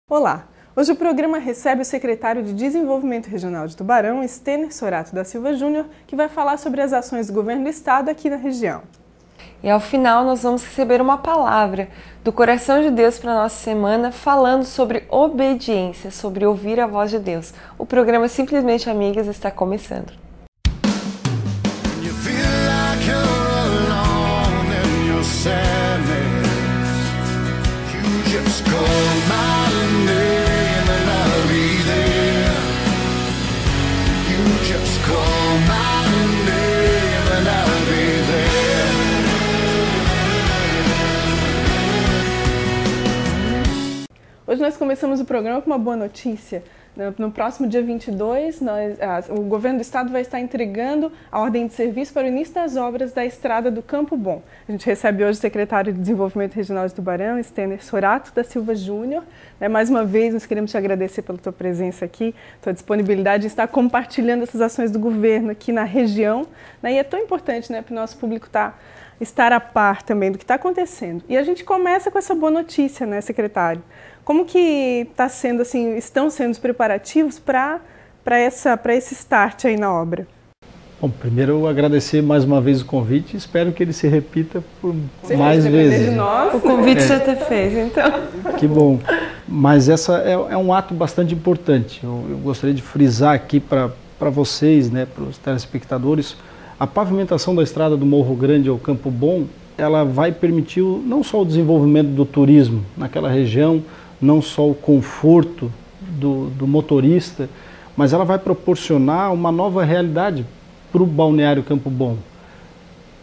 Olá! Hoje o programa recebe o secretário de Desenvolvimento Regional de Tubarão, Stenner Sorato da Silva Júnior, que vai falar sobre as ações do governo do estado aqui na região. E ao final nós vamos receber uma palavra do coração de Deus para a nossa semana, falando sobre obediência, sobre ouvir a voz de Deus. O programa Simplesmente Amigas está começando. Hoje nós começamos o programa com uma boa notícia. No próximo dia 22, o governo do estado vai estar entregando a ordem de serviço para o início das obras da estrada do Campo Bom. A gente recebe hoje o secretário de Desenvolvimento Regional de Tubarão, Stenner Sorato da Silva Júnior. Mais uma vez, nós queremos te agradecer pela tua presença aqui, tua disponibilidade de estar compartilhando essas ações do governo aqui na região. E é tão importante para o nosso público estar a par também do que está acontecendo. E a gente começa com essa boa notícia, secretário? Como que estão sendo os preparativos para esse start aí na obra? Bom, primeiro eu agradecer mais uma vez o convite e espero que ele se repita por mais vezes. De nós. O convite já te fez, então. Que bom. Mas essa é um ato bastante importante. Eu gostaria de frisar aqui para vocês, para os telespectadores, a pavimentação da estrada do Morro Grande ao Campo Bom, ela vai permitir não só o desenvolvimento do turismo naquela região, não só o conforto do motorista, mas ela vai proporcionar uma nova realidade para o balneário Campo Bom.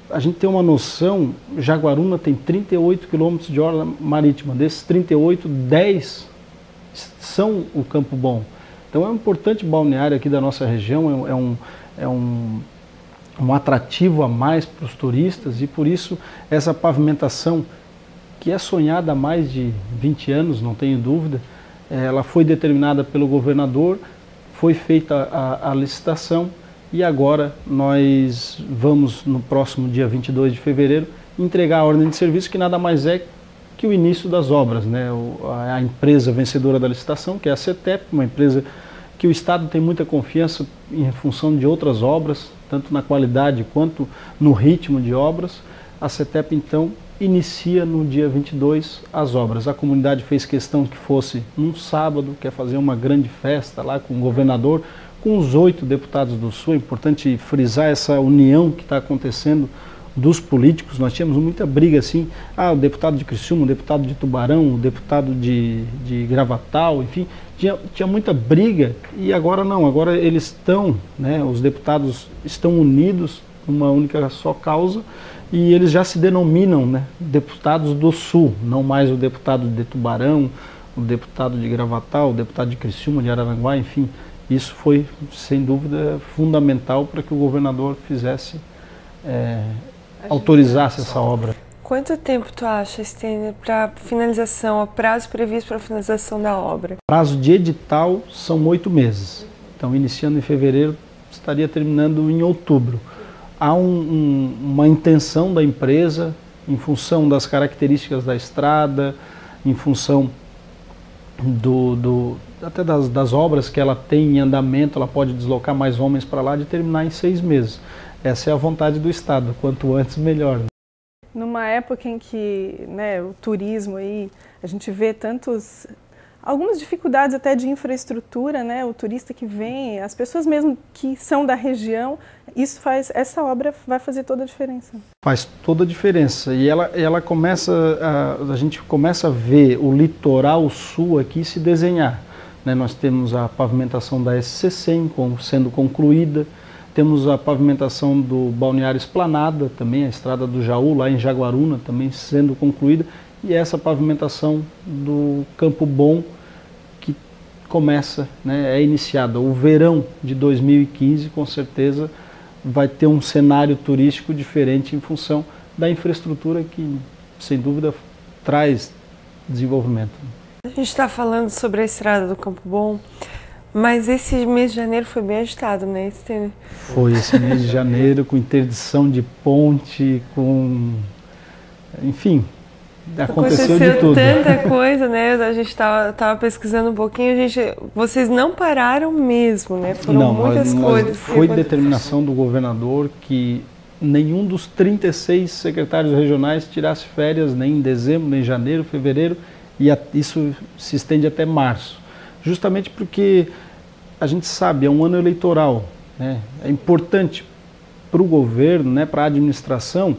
A gente tem uma noção, Jaguaruna tem 38 quilômetros de orla marítima, desses 38, 10 são o Campo Bom. Então é um importante balneário aqui da nossa região, é um atrativo a mais para os turistas e por isso essa pavimentação, que é sonhada há mais de 20 anos, não tenho dúvida, ela foi determinada pelo governador, foi feita a licitação e agora nós vamos, no próximo dia 22 de fevereiro, entregar a ordem de serviço, que nada mais é que o início das obras. A empresa vencedora da licitação, que é a CETEP, uma empresa que o Estado tem muita confiança em função de outras obras, tanto na qualidade quanto no ritmo de obras. A CETEP, então, inicia no dia 22 as obras. A comunidade fez questão que fosse num sábado, quer fazer uma grande festa lá com o governador, com os 8 deputados do Sul. É importante frisar essa união que está acontecendo dos políticos. Nós tínhamos muita briga assim, o deputado de Criciúma, o deputado de Tubarão, o deputado de Gravatal, enfim, tinha muita briga e agora não, agora eles estão, os deputados estão unidos numa única só causa e eles já se denominam deputados do Sul, não mais o deputado de Tubarão, o deputado de Gravatal, o deputado de Criciúma, de Araranguá, enfim, isso foi sem dúvida fundamental para que o governador fizesse, autorizasse essa obra. Quanto tempo tu acha, Stenner, para finalização, o prazo previsto para a finalização da obra? Prazo de edital são 8 meses. Então, iniciando em fevereiro, estaria terminando em outubro. Há uma intenção da empresa, em função das características da estrada, em função até das obras que ela tem em andamento, ela pode deslocar mais homens para lá, de terminar em 6 meses. Essa é a vontade do Estado, quanto antes melhor. Numa época em que o turismo, a gente vê algumas dificuldades até de infraestrutura, o turista que vem, as pessoas mesmo que são da região, essa obra vai fazer toda a diferença. Faz toda a diferença e a gente começa a ver o litoral sul aqui se desenhar. Nós temos a pavimentação da SC100 sendo concluída, temos a pavimentação do Balneário Esplanada, também a estrada do Jaú, lá em Jaguaruna, também sendo concluída, e essa pavimentação do Campo Bom, que começa, é iniciada. O verão de 2015, com certeza, vai ter um cenário turístico diferente em função da infraestrutura que, sem dúvida, traz desenvolvimento. A gente está falando sobre a estrada do Campo Bom, mas esse mês de janeiro foi bem agitado, né, Stenner? Foi esse mês de janeiro, com interdição de ponte, enfim, aconteceu de tudo. Tanta coisa, né? A gente tava pesquisando um pouquinho, vocês não pararam mesmo, né? Foram muitas coisas. Foi determinação do governador que nenhum dos 36 secretários regionais tirasse férias nem em dezembro, nem em janeiro, fevereiro, e isso se estende até março. Justamente porque a gente sabe, é um ano eleitoral, né? É importante para o governo, né, para a administração,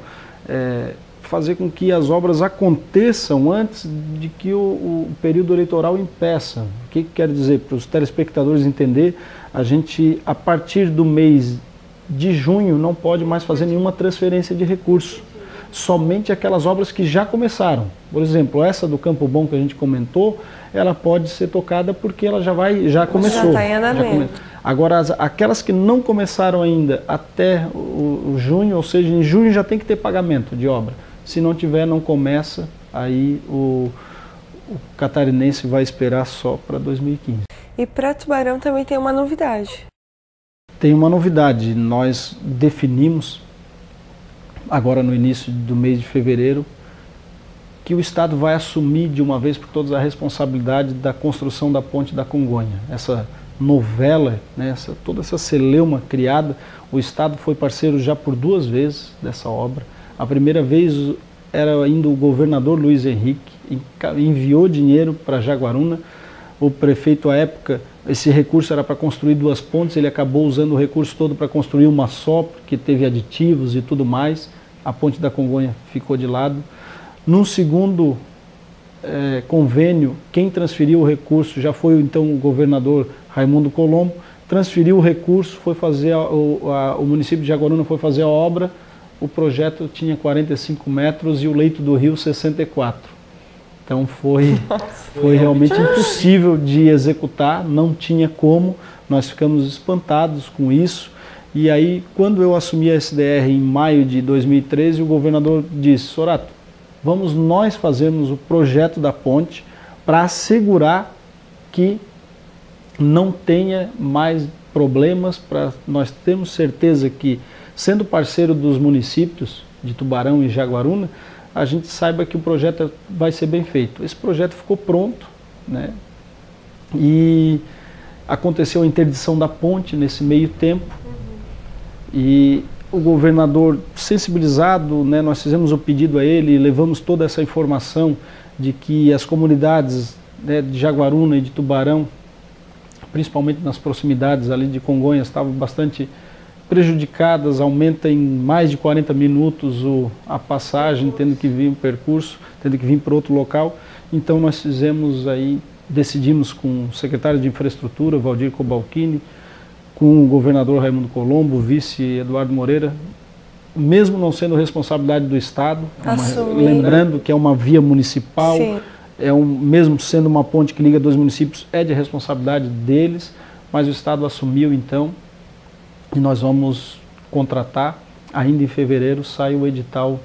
fazer com que as obras aconteçam antes de que o período eleitoral impeça. O que quer dizer? Para os telespectadores entender, a gente, a partir do mês de junho, não pode mais fazer nenhuma transferência de recurso. Somente aquelas obras que já começaram. Por exemplo, essa do Campo Bom que a gente comentou, ela pode ser tocada porque ela já começou. Já está em andamento. Agora, aquelas que não começaram ainda até o junho, ou seja, em junho já tem que ter pagamento de obra. Se não tiver, não começa, aí o catarinense vai esperar só para 2015. E para Tubarão também tem uma novidade. Tem uma novidade, nós definimos, agora no início do mês de fevereiro, que o Estado vai assumir de uma vez por todas a responsabilidade da construção da Ponte da Congonha. Essa novela, né, toda essa celeuma criada, o Estado foi parceiro já por 2 vezes dessa obra. A primeira vez era ainda o governador Luiz Henrique, enviou dinheiro para Jaguaruna. O prefeito à época, esse recurso era para construir 2 pontes, ele acabou usando o recurso todo para construir uma só, porque teve aditivos e tudo mais. A Ponte da Congonha ficou de lado. Num segundo convênio, quem transferiu o recurso já foi então o governador Raimundo Colombo, transferiu o recurso, foi fazer o município de Jaguaruna foi fazer a obra. O projeto tinha 45 metros e o leito do rio 64. Então foi realmente impossível de executar, não tinha como, nós ficamos espantados com isso. E aí, quando eu assumi a SDR em maio de 2013, o governador disse: Sorato, vamos nós fazermos o projeto da ponte para assegurar que não tenha mais problemas, para nós termos certeza que, sendo parceiro dos municípios de Tubarão e Jaguaruna, a gente saiba que o projeto vai ser bem feito. Esse projeto ficou pronto, né? E aconteceu a interdição da ponte nesse meio tempo. E o governador sensibilizado, né, nós fizemos o pedido a ele, levamos toda essa informação de que as comunidades, né, de Jaguaruna e de Tubarão, principalmente nas proximidades ali de Congonhas, estavam bastante prejudicadas, aumenta em mais de 40 minutos a passagem, tendo que vir o percurso, tendo que vir para outro local. Então nós decidimos com o secretário de Infraestrutura, Valdir Cobalcini, com o governador Raimundo Colombo, o vice Eduardo Moreira, mesmo não sendo responsabilidade do Estado, lembrando que é uma via municipal, mesmo sendo uma ponte que liga 2 municípios, é de responsabilidade deles, mas o Estado assumiu então, e nós vamos contratar, ainda em fevereiro sai o edital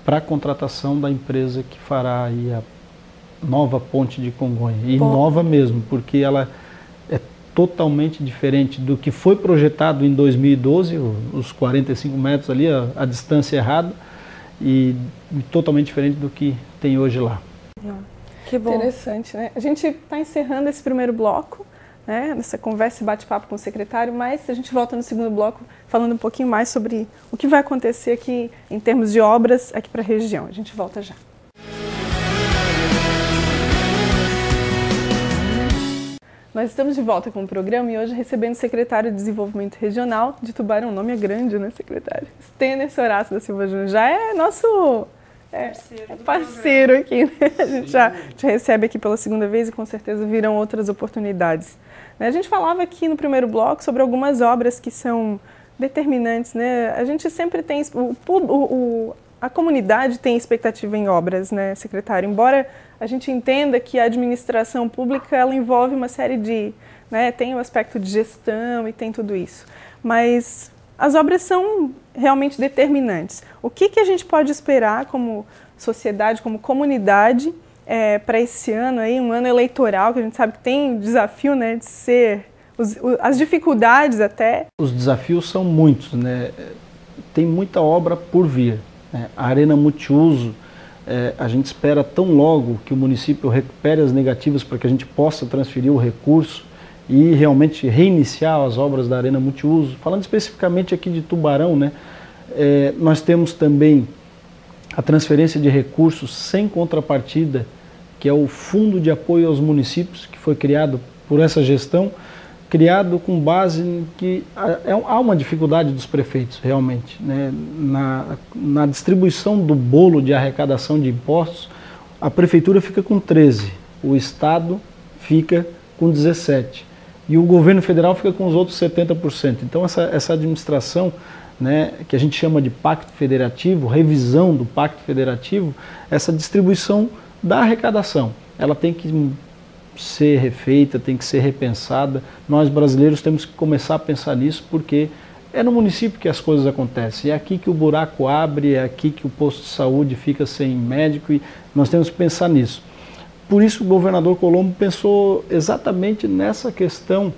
para a contratação da empresa que fará aí a nova ponte de Congonha. E nova mesmo, porque ela é totalmente diferente do que foi projetado em 2012, os 45 metros ali, a distância errada, e totalmente diferente do que tem hoje lá. Que bom. Interessante, né? A gente está encerrando esse primeiro bloco, né, nessa conversa e bate-papo com o secretário, mas a gente volta no segundo bloco falando um pouquinho mais sobre o que vai acontecer aqui em termos de obras aqui para a região. A gente volta já. Nós estamos de volta com o programa e hoje recebendo o secretário de Desenvolvimento Regional de Tubarão. O nome é grande, né, secretário? Stener Horácio da Silva Júnior. Já é nosso parceiro aqui, né? A gente já te recebe aqui pela segunda vez e com certeza virão outras oportunidades. A gente falava aqui no primeiro bloco sobre algumas obras que são determinantes, né? A gente sempre tem, a comunidade tem expectativa em obras, né, secretário? Embora a gente entenda que a administração pública ela envolve uma série de, né, tem o aspecto de gestão e tem tudo isso, mas as obras são realmente determinantes. O que a gente pode esperar como sociedade, como comunidade, para esse ano aí, um ano eleitoral, que a gente sabe que tem desafio, né, de ser, as dificuldades até? Os desafios são muitos, né? Tem muita obra por vir, né? A Arena Multiuso, A gente espera tão logo que o município recupere as negativas para que a gente possa transferir o recurso e realmente reiniciar as obras da Arena Multiuso. Falando especificamente aqui de Tubarão, né, nós temos também a transferência de recursos sem contrapartida, que é o Fundo de Apoio aos Municípios, que foi criado por essa gestão, criado com base em que há uma dificuldade dos prefeitos, realmente, né? Na distribuição do bolo de arrecadação de impostos, a prefeitura fica com 13%, o Estado fica com 17%, e o governo federal fica com os outros 70%. Então essa administração, né, que a gente chama de Pacto Federativo, revisão do Pacto Federativo, essa distribuição da arrecadação, ela tem que ser refeita, tem que ser repensada. Nós brasileiros temos que começar a pensar nisso, porque é no município que as coisas acontecem, é aqui que o buraco abre, é aqui que o posto de saúde fica sem médico, e nós temos que pensar nisso. Por isso o governador Colombo pensou exatamente nessa questão,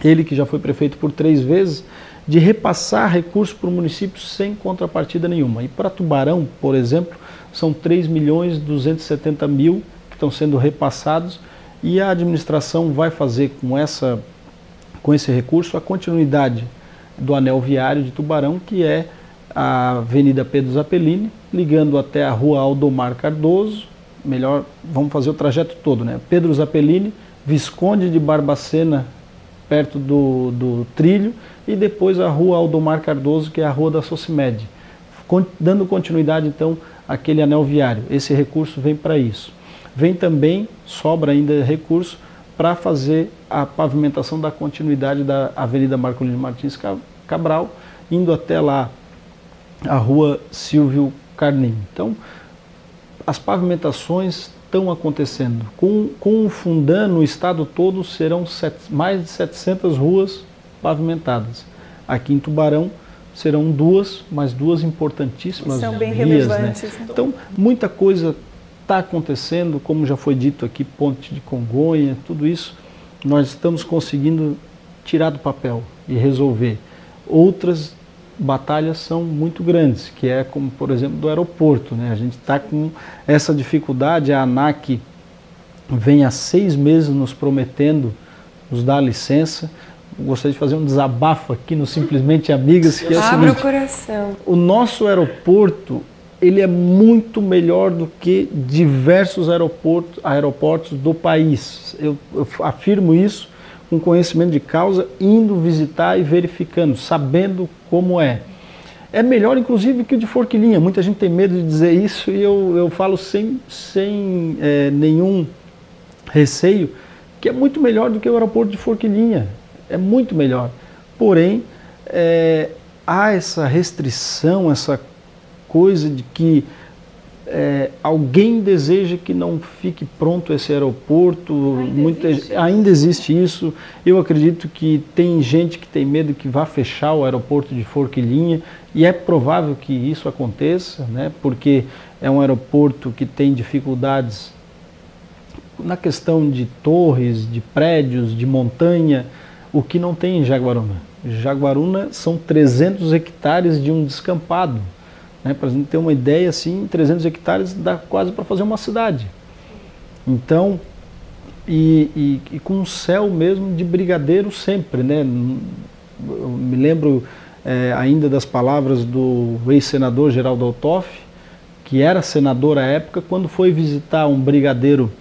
ele que já foi prefeito por 3 vezes, de repassar recursos para o município sem contrapartida nenhuma. E para Tubarão, por exemplo, são 3.270.000 que estão sendo repassados, e a administração vai fazer com esse recurso a continuidade do anel viário de Tubarão, que é a Avenida Pedro Zappellini, ligando até a Rua Aldomar Cardoso. Melhor, vamos fazer o trajeto todo, né? Pedro Zappellini, Visconde de Barbacena, perto do trilho, e depois a Rua Aldomar Cardoso, que é a Rua da Socimed, dando continuidade então àquele anel viário. Esse recurso vem para isso. Vem também, sobra ainda recurso para fazer a pavimentação da continuidade da Avenida Marcolino Martins Cabral, indo até lá a Rua Silvio Carnim. Então, as pavimentações estão acontecendo. Com o Fundan, no estado todo, serão mais de 700 ruas pavimentadas. Aqui em Tubarão serão 2, mas 2 importantíssimas são bem vias, relevantes. Né? Então, muita coisa está acontecendo, como já foi dito aqui, Ponte de Congonha, tudo isso nós estamos conseguindo tirar do papel e resolver. Outras batalhas são muito grandes, que é como, por exemplo, do aeroporto, né? A gente está com essa dificuldade, a ANAC vem há 6 meses nos prometendo, nos dar licença. Gostaria de fazer um desabafo aqui no Simplesmente Amigas, que é o Abre seguinte, o coração. O nosso aeroporto, ele é muito melhor do que diversos aeroportos do país. Eu afirmo isso com conhecimento de causa, indo visitar e verificando, sabendo como é. É melhor, inclusive, que o de Forquilinha. Muita gente tem medo de dizer isso, e eu falo sem nenhum receio, que é muito melhor do que o aeroporto de Forquilinha. É muito melhor. Porém, há essa restrição, essa coisa de que alguém deseja que não fique pronto esse aeroporto, ainda existe isso. Eu acredito que tem gente que tem medo que vá fechar o aeroporto de Forquilinha, e é provável que isso aconteça, né, porque é um aeroporto que tem dificuldades na questão de torres, de prédios, de montanha, o que não tem em Jaguaruna. Jaguaruna são 300 hectares de um descampado. Para a gente ter uma ideia, assim, 300 hectares dá quase para fazer uma cidade. Então, e com um céu mesmo de brigadeiro sempre, né? Eu me lembro ainda das palavras do ex-senador Geraldo Altoff, que era senador à época, quando foi visitar um brigadeiro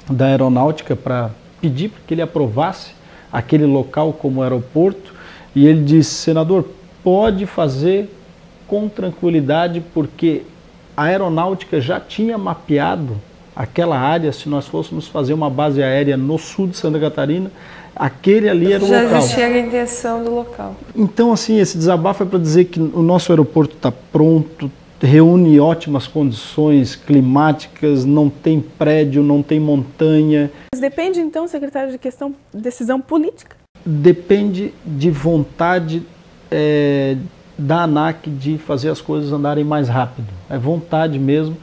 da aeronáutica para pedir que ele aprovasse aquele local como aeroporto, e ele disse: senador, pode fazer com tranquilidade, porque a aeronáutica já tinha mapeado aquela área. Se nós fôssemos fazer uma base aérea no sul de Santa Catarina, aquele ali era o local. Já existia a intenção do local. Então, assim, esse desabafo é para dizer que o nosso aeroporto está pronto, reúne ótimas condições climáticas, não tem prédio, não tem montanha. Mas depende, então, secretário, de decisão política? Depende de vontade da ANAC de fazer as coisas andarem mais rápido. É vontade mesmo.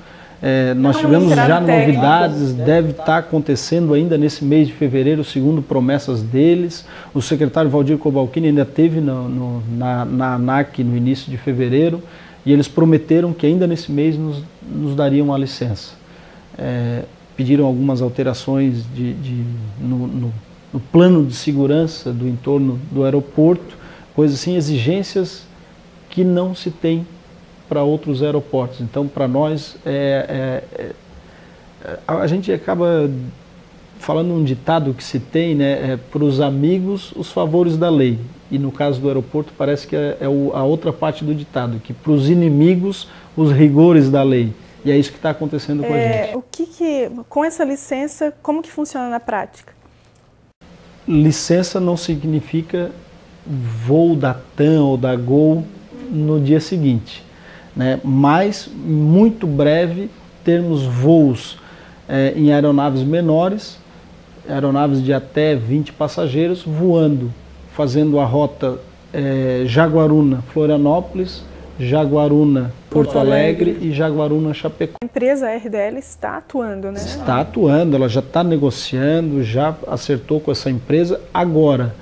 Nós tivemos já novidades, deve estar acontecendo ainda nesse mês de fevereiro, segundo promessas deles. O secretário Valdir Cobalcini ainda esteve na ANAC no início de fevereiro, e eles prometeram que ainda nesse mês nos dariam a licença. Pediram algumas alterações no plano de segurança do entorno do aeroporto, coisas assim, exigências que não se tem para outros aeroportos. Então, para nós, a gente acaba falando um ditado que se tem, né, para os amigos os favores da lei. E no caso do aeroporto parece que a outra parte do ditado, que para os inimigos os rigores da lei. E é isso que está acontecendo com a gente. Com essa licença, como que funciona na prática? Licença não significa voo da TAM ou da Gol no dia seguinte, né? Mas muito breve termos voos em aeronaves menores, aeronaves de até 20 passageiros, voando, fazendo a rota Jaguaruna-Florianópolis, Jaguaruna-Porto Alegre e Jaguaruna-Chapecó. A empresa RDL está atuando, né? Está atuando, ela já está negociando, já acertou com essa empresa. Agora,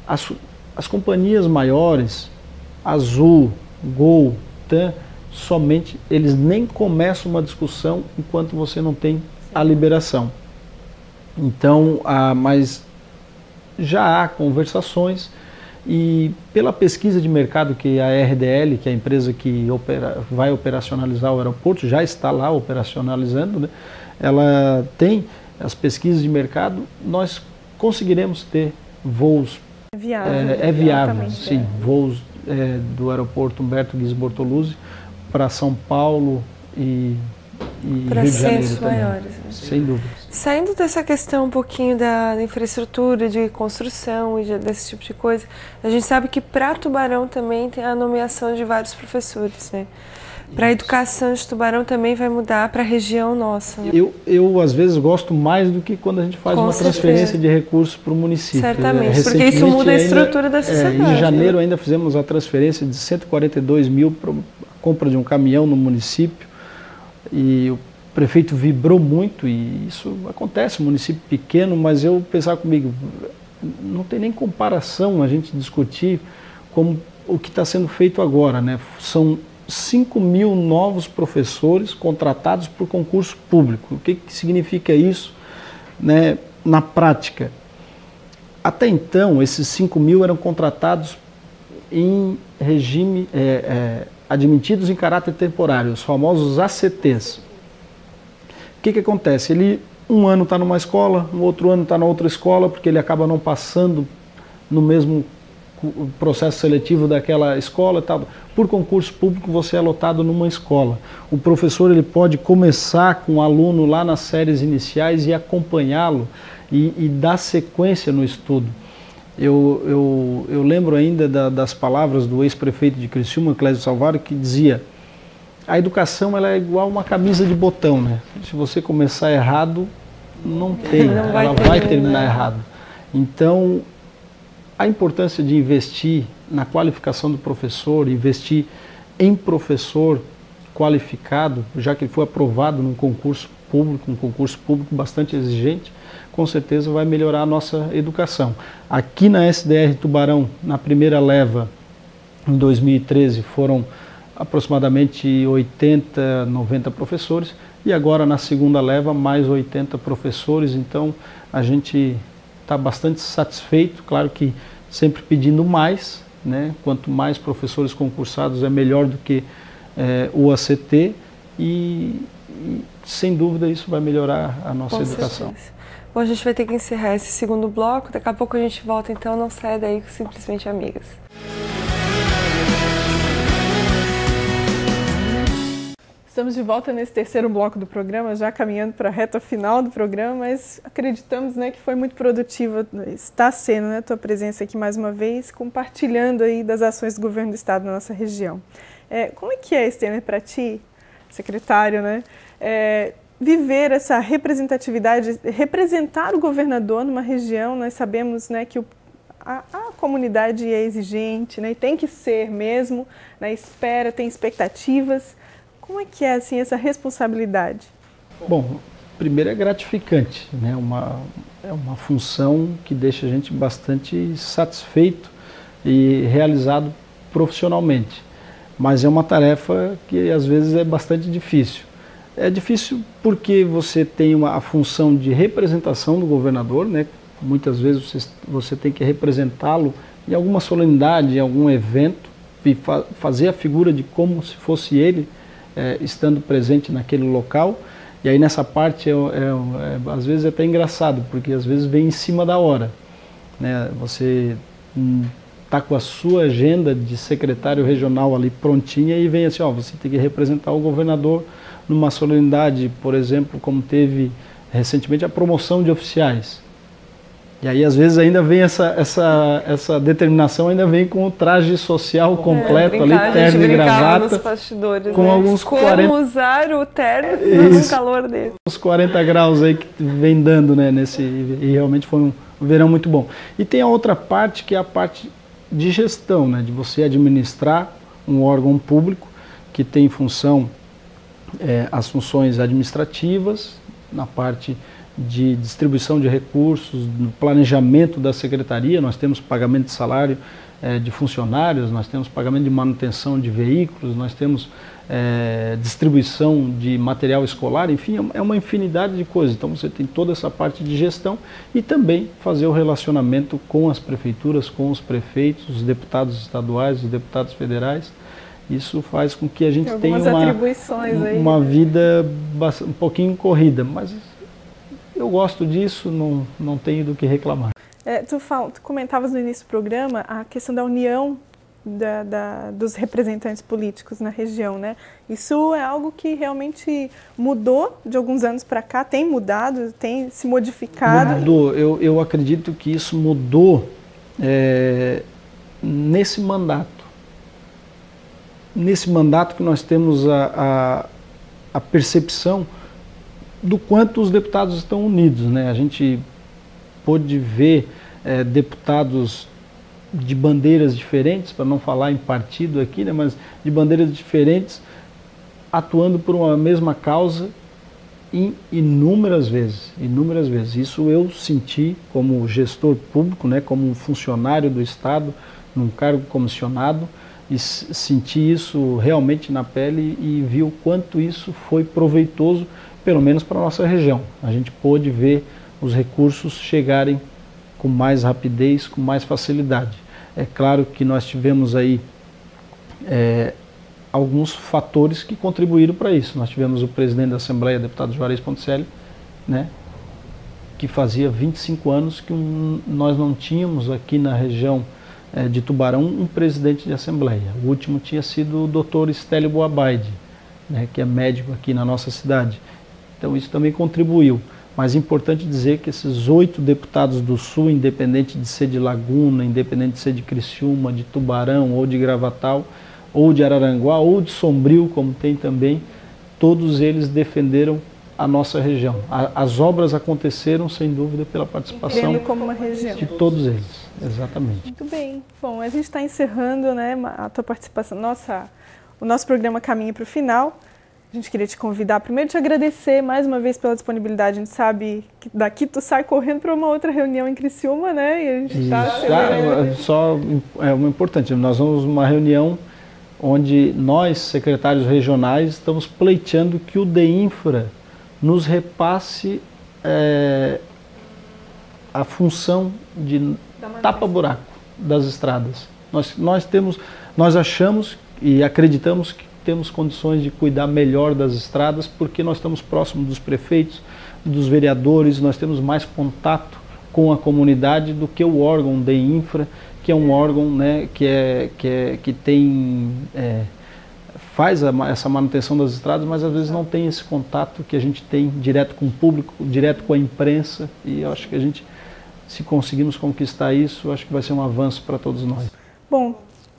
as companhias maiores, Azul, Gol, TAM, somente eles nem começam uma discussão enquanto você não tem a liberação. Então, mas já há conversações e pela pesquisa de mercado que a RDL, que é a empresa que vai operacionalizar o aeroporto, já está lá operacionalizando, né? Ela tem as pesquisas de mercado, nós conseguiremos ter voos. É viável, sim, voos do aeroporto Humberto Guiz Bortoluzzi para São Paulo e Rio de Janeiro também, maiores, né? Sem dúvida. Saindo dessa questão um pouquinho da infraestrutura, de construção e desse tipo de coisa, a gente sabe que para Tubarão também tem a nomeação de vários professores, né? Para a educação de Tubarão também vai mudar para a região nossa. Né? Eu, às vezes, gosto mais do que quando a gente faz uma transferência de recursos para o município. Certamente, porque isso muda a estrutura da sociedade. Em janeiro ainda fizemos a transferência de 142 mil para a compra de um caminhão no município. E o prefeito vibrou muito, e isso acontece, um município pequeno, mas eu pensava comigo, não tem nem comparação a gente discutir como o que está sendo feito agora, né? São 5 mil novos professores contratados por concurso público. O que significa isso, né, na prática? Até então, esses 5 mil eram contratados em regime, admitidos em caráter temporário, os famosos ACTs. O que acontece? Ele um ano está numa escola, no outro ano está na outra escola, porque ele acaba não passando no mesmo processo seletivo daquela escola e tal. Por concurso público você é lotado numa escola. O professor ele pode começar com o aluno lá nas séries iniciais e acompanhá-lo e dar sequência no estudo. Eu lembro ainda das palavras do ex-prefeito de Criciúma, Clésio Salvaro, que dizia: a educação ela é igual uma camisa de botão, né? Se você começar errado, ela vai terminar errado. Então, a importância de investir na qualificação do professor, investir em professor qualificado, já que ele foi aprovado num concurso público bastante exigente, com certeza vai melhorar a nossa educação. Aqui na SDR Tubarão, na primeira leva, em 2013, foram aproximadamente 80, 90 professores, e agora na segunda leva mais 80 professores, então a gente está bastante satisfeito, claro que sempre pedindo mais, né? Quanto mais professores concursados é melhor do que o ACT e sem dúvida isso vai melhorar a nossa educação. Certeza. Bom, a gente vai ter que encerrar esse segundo bloco, daqui a pouco a gente volta, então não saia daí com Simplesmente Amigas. Estamos de volta nesse terceiro bloco do programa, já caminhando para a reta final do programa, mas acreditamos, né, que foi muito produtiva, está sendo, né, a tua presença aqui mais uma vez, compartilhando aí das ações do governo do estado na nossa região. Como é que é, Stener, para ti, secretário, né, viver essa representatividade, representar o governador numa região? Nós sabemos, né, que a comunidade é exigente, né, e tem que ser mesmo, né, espera, tem expectativas. Como é que é assim, essa responsabilidade? Bom, primeiro é gratificante, né? É uma função que deixa a gente bastante satisfeito e realizado profissionalmente. mas é uma tarefa que às vezes é bastante difícil. É difícil porque você tem a função de representação do governador, né? Muitas vezes você tem que representá-lo em alguma solenidade, em algum evento, e fazer a figura de como se fosse ele estando presente naquele local. E aí nessa parte às vezes é até engraçado, porque às vezes vem em cima da hora, né? Você está com a sua agenda de secretário regional ali prontinha e vem assim, ó, você tem que representar o governador numa solenidade, por exemplo, como teve recentemente a promoção de oficiais. E aí às vezes ainda vem essa determinação, ainda vem com o traje social completo ali, terno e gravata. Nos bastidores, com né? alguns como 40... usar o terno no calor dele. Uns 40 graus aí que vem dando, né, e realmente foi um verão muito bom. E tem a outra parte que é a parte de gestão, né, de você administrar um órgão público que tem função, as funções administrativas, na parte de distribuição de recursos, no planejamento da secretaria. Nós temos pagamento de salário de funcionários, nós temos pagamento de manutenção de veículos, nós temos distribuição de material escolar, enfim, é uma infinidade de coisas. Então você tem toda essa parte de gestão e também fazer o relacionamento com as prefeituras, com os prefeitos, os deputados estaduais, os deputados federais. Isso faz com que a gente tenha uma vida um pouquinho corrida, mas eu gosto disso, não tenho do que reclamar. Tu comentavas no início do programa a questão da união dos representantes políticos na região, né? Isso é algo que realmente mudou de alguns anos para cá, tem mudado, tem se modificado? Mudou, eu acredito que isso mudou nesse mandato. Nesse mandato que nós temos a percepção do quanto os deputados estão unidos, né? A gente pôde ver deputados de bandeiras diferentes, para não falar em partido aqui, né? Mas de bandeiras diferentes, atuando por uma mesma causa inúmeras vezes. Isso eu senti como gestor público, né? Como funcionário do Estado, num cargo comissionado, e senti isso realmente na pele e vi o quanto isso foi proveitoso, pelo menos para a nossa região. A gente pôde ver os recursos chegarem com mais rapidez, com mais facilidade. É claro que nós tivemos aí alguns fatores que contribuíram para isso. Nós tivemos o presidente da Assembleia, deputado Juarez Ponticelli, né, que fazia 25 anos que nós não tínhamos aqui na região de Tubarão um presidente de Assembleia. O último tinha sido o Dr. Stélio Boabaide, né, que é médico aqui na nossa cidade. Então isso também contribuiu. Mas é importante dizer que esses 8 deputados do Sul, independente de ser de Laguna, independente de ser de Criciúma, de Tubarão, ou de Gravatal, ou de Araranguá, ou de Sombrio, como tem também, todos eles defenderam a nossa região. As obras aconteceram, sem dúvida, pela participação como uma região de todos eles. Exatamente. Muito bem. Bom, a gente está encerrando, né, a tua participação. O nosso programa caminha para o final. A gente queria te convidar, primeiro te agradecer mais uma vez pela disponibilidade. A gente sabe que daqui tu sai correndo para uma outra reunião em Criciúma, né? E a gente só uma importante, nós vamos uma reunião onde nós, secretários regionais, estamos pleiteando que o DEINFRA nos repasse a função de tapa-buraco das estradas. Nós achamos e acreditamos que temos condições de cuidar melhor das estradas, porque nós estamos próximos dos prefeitos, dos vereadores, nós temos mais contato com a comunidade do que o órgão DEINFRA, que é um órgão, né, que faz essa manutenção das estradas, mas às vezes não tem esse contato que a gente tem direto com o público, direto com a imprensa, e eu acho que a gente, se conseguirmos conquistar isso, eu acho que vai ser um avanço para todos nós. Bom,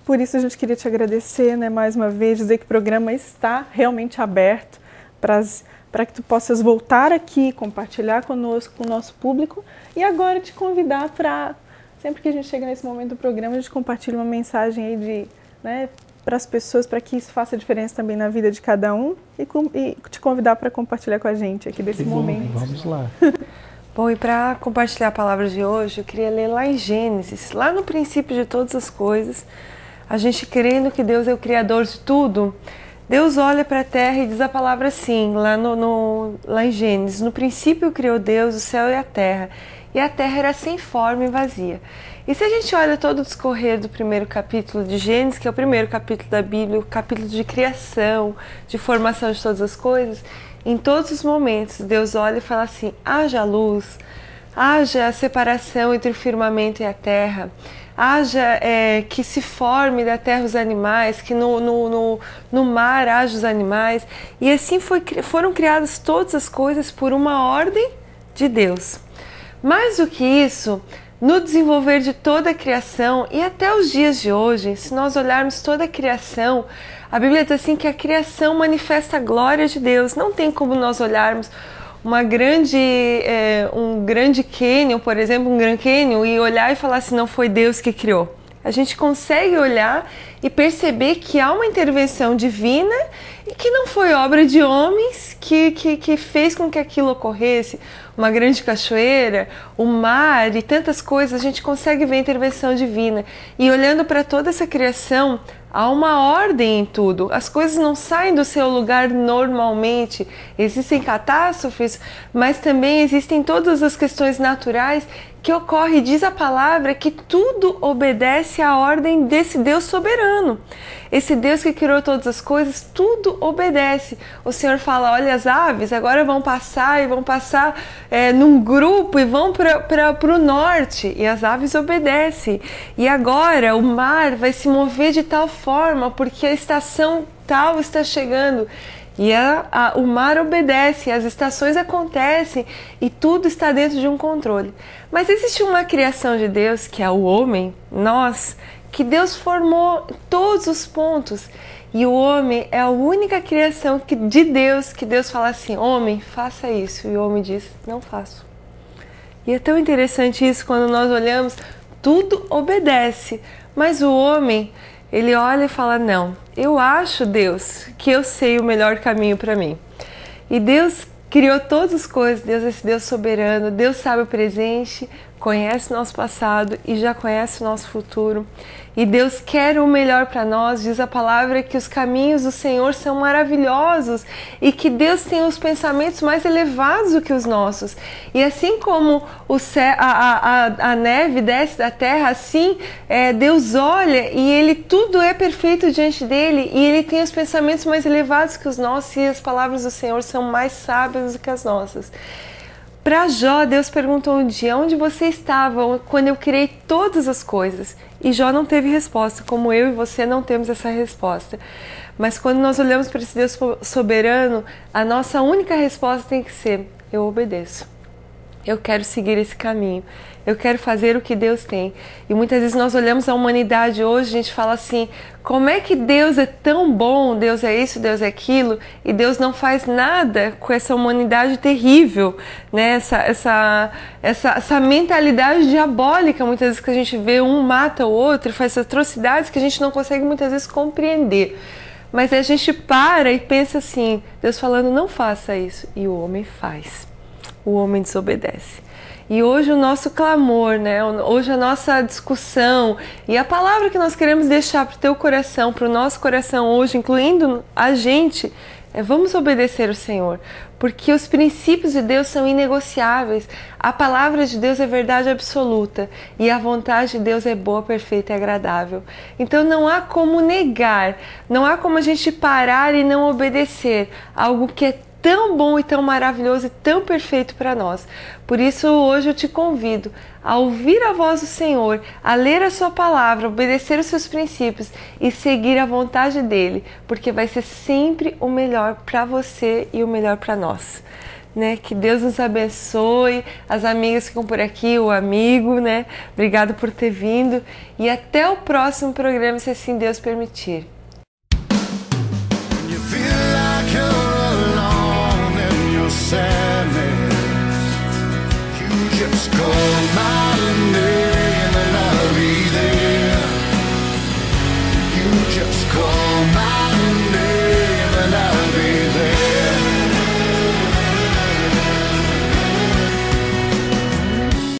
por isso a gente queria te agradecer, né, mais uma vez, dizer que o programa está realmente aberto para que tu possas voltar aqui, compartilhar conosco, com o nosso público, e agora te convidar para, sempre que a gente chega nesse momento do programa, a gente compartilha uma mensagem aí para as pessoas, para que isso faça diferença também na vida de cada um, e te convidar para compartilhar com a gente aqui desse momento. Vamos lá. Bom, e para compartilhar a palavra de hoje, eu queria ler lá em Gênesis, lá no princípio de todas as coisas, a gente crendo que Deus é o Criador de tudo, Deus olha para a terra e diz a palavra assim, lá em Gênesis: no princípio criou Deus o céu e a terra era sem forma e vazia. E se a gente olha todo o discorrer do primeiro capítulo de Gênesis, que é o primeiro capítulo da Bíblia, o capítulo de criação, de formação de todas as coisas, em todos os momentos Deus olha e fala assim: haja luz, haja a separação entre o firmamento e a terra, haja que se forme da terra os animais, que no mar haja os animais. E assim foram criadas todas as coisas por uma ordem de Deus. Mais do que isso, no desenvolver de toda a criação e até os dias de hoje, se nós olharmos toda a criação, a Bíblia diz assim que a criação manifesta a glória de Deus. Não tem como nós olharmos um grande cânion, por exemplo, um Grand Canyon, e olhar e falar assim: não foi Deus que criou. A gente consegue olhar e perceber que há uma intervenção divina e que não foi obra de homens que fez com que aquilo ocorresse. Uma grande cachoeira, o mar e tantas coisas, a gente consegue ver a intervenção divina. E olhando para toda essa criação, há uma ordem em tudo. As coisas não saem do seu lugar normalmente. Existem catástrofes, mas também existem todas as questões naturais que ocorrem. Diz a palavra que tudo obedece à ordem desse Deus soberano. Esse Deus que criou todas as coisas, tudo obedece. O Senhor fala: olha, as aves agora vão passar num grupo e vão para o norte. E as aves obedecem. E agora o mar vai se mover de tal forma porque a estação tal está chegando. E o mar obedece, as estações acontecem e tudo está dentro de um controle. Mas existe uma criação de Deus, que é o homem, nós, que Deus formou todos os pontos. E o homem é a única criação de Deus que Deus fala assim: homem, faça isso. E o homem diz: não faço. E é tão interessante isso quando nós olhamos, tudo obedece. Mas o homem, ele olha e fala: não, eu acho, Deus, que eu sei o melhor caminho para mim. E Deus criou todas as coisas, Deus é esse Deus soberano, Deus sabe o presente, conhece o nosso passado e já conhece o nosso futuro. E Deus quer o melhor para nós. Diz a palavra que os caminhos do Senhor são maravilhosos e que Deus tem os pensamentos mais elevados do que os nossos. E assim como a neve desce da terra, assim Deus olha e tudo é perfeito diante dele e ele tem os pensamentos mais elevados que os nossos, e as palavras do Senhor são mais sábias do que as nossas. Para Jó, Deus perguntou um dia: onde você estava quando eu criei todas as coisas? E Jó não teve resposta, como eu e você não temos essa resposta. Mas quando nós olhamos para esse Deus soberano, a nossa única resposta tem que ser: eu obedeço. Eu quero seguir esse caminho. Eu quero fazer o que Deus tem. E muitas vezes nós olhamos a humanidade hoje, a gente fala assim: como é que Deus é tão bom? Deus é isso, Deus é aquilo. E Deus não faz nada com essa humanidade terrível, né? Essa mentalidade diabólica, muitas vezes, que a gente vê, um mata o outro, faz atrocidades que a gente não consegue muitas vezes compreender. Mas a gente para e pensa assim, Deus falando: não faça isso. E o homem faz. O homem desobedece. E hoje o nosso clamor, né? Hoje a nossa discussão e a palavra que nós queremos deixar para o teu coração, para o nosso coração hoje, incluindo a gente, vamos obedecer o Senhor, porque os princípios de Deus são inegociáveis. A palavra de Deus é verdade absoluta e a vontade de Deus é boa, perfeita e agradável. Então não há como negar, não há como a gente parar e não obedecer algo que é tão bom e tão maravilhoso e tão perfeito para nós. Por isso hoje eu te convido a ouvir a voz do Senhor, a ler a sua palavra, obedecer os seus princípios e seguir a vontade dele, porque vai ser sempre o melhor para você e o melhor para nós. Né? Que Deus nos abençoe, as amigas ficam por aqui, o amigo, né? Obrigado por ter vindo e até o próximo programa, se assim Deus permitir.